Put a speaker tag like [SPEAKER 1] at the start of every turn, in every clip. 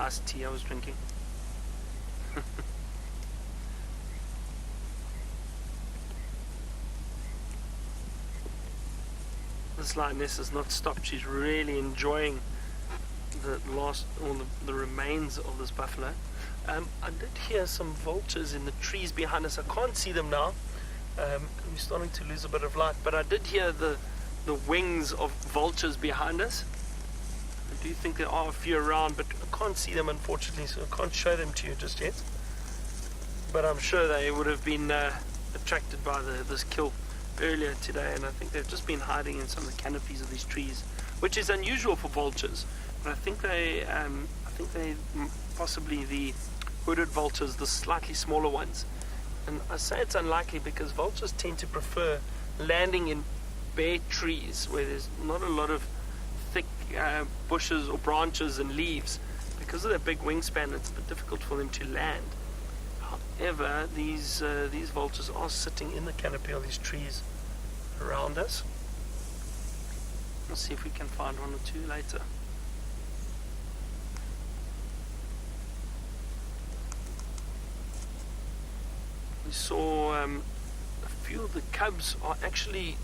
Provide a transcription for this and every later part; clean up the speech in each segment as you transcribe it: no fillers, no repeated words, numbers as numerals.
[SPEAKER 1] iced tea I was drinking. This lioness has not stopped. She's really enjoying the remains of this buffalo. I did hear some vultures in the trees behind us. I can't see them now. We're starting to lose a bit of light, but I did hear the wings of vultures behind us. I do think there are a few around, but I can't see them, unfortunately, so I can't show them to you just yet. But I'm sure they would have been attracted by this kill earlier today, and I think they've just been hiding in some of the canopies of these trees, which is unusual for vultures. But I think they possibly the hooded vultures, the slightly smaller ones. And I say it's unlikely because vultures tend to prefer landing in bare trees where there's not a lot of thick bushes or branches and leaves. Because of their big wingspan, it's a bit difficult for them to land. However, these vultures are sitting in the canopy of these trees around us. We'll see if we can find one or two later. We saw a few of the cubs are actually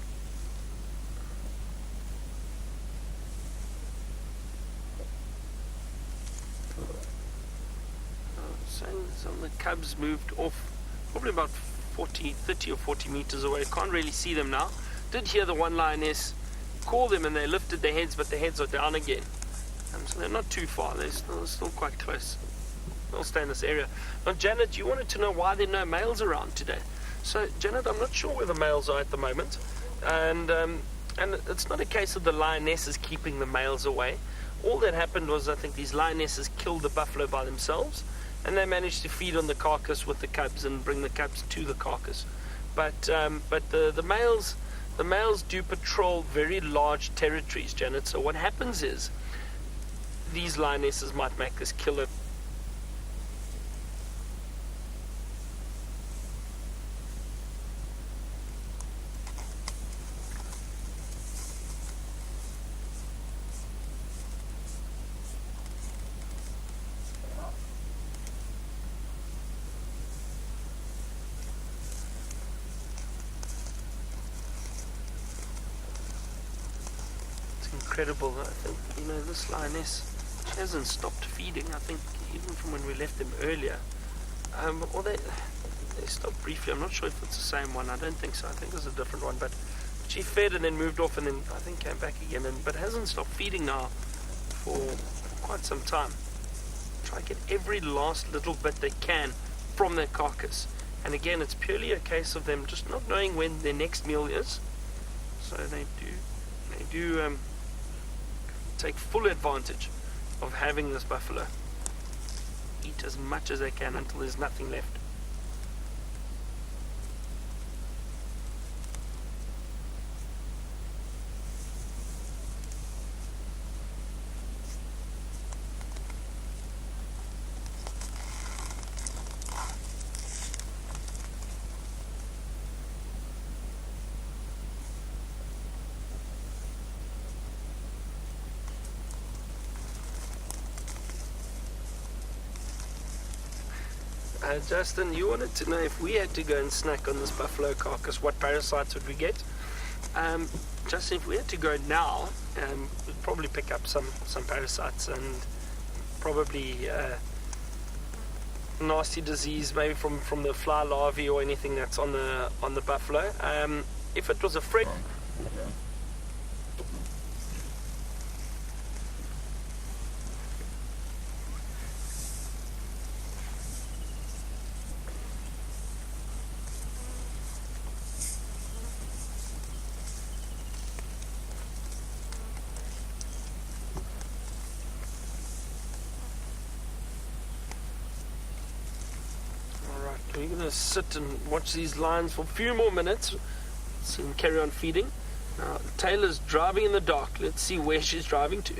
[SPEAKER 1] some of the cubs moved off probably about 30 or 40 meters away. Can't really see them now. Did hear the one lioness call them and they lifted their heads, but their heads are down again. So they're not too far. They're still quite close. They'll stay in this area. Now, Janet, you wanted to know why there are no males around today. So, Janet, I'm not sure where the males are at the moment. And it's not a case of the lionesses keeping the males away. All that happened was, I think, these lionesses killed the buffalo by themselves, and they managed to feed on the carcass with the cubs and bring the cubs to the carcass. But the males do patrol very large territories, Janet. So what happens is these lionesses might make this killer. Incredible. I think, this lioness, she hasn't stopped feeding. I think even from when we left them earlier, or they stopped briefly. I'm not sure if it's the same one. I don't think so. I think it's a different one. But she fed and then moved off and then I think came back again, but hasn't stopped feeding now for quite some time. Try to get every last little bit they can from their carcass. And again, it's purely a case of them just not knowing when their next meal is. So they do take full advantage of having this buffalo. Eat as much as they can until there's nothing left. Justin, you wanted to know if we had to go and snack on this buffalo carcass, what parasites would we get? Justin, if we had to go now, we'd probably pick up some parasites and probably nasty disease, maybe from the fly larvae or anything that's on the buffalo. If it was a fresh. We're going to sit and watch these lions for a few more minutes so we can carry on feeding. Now, Taylor's driving in the dark. Let's see where she's driving to.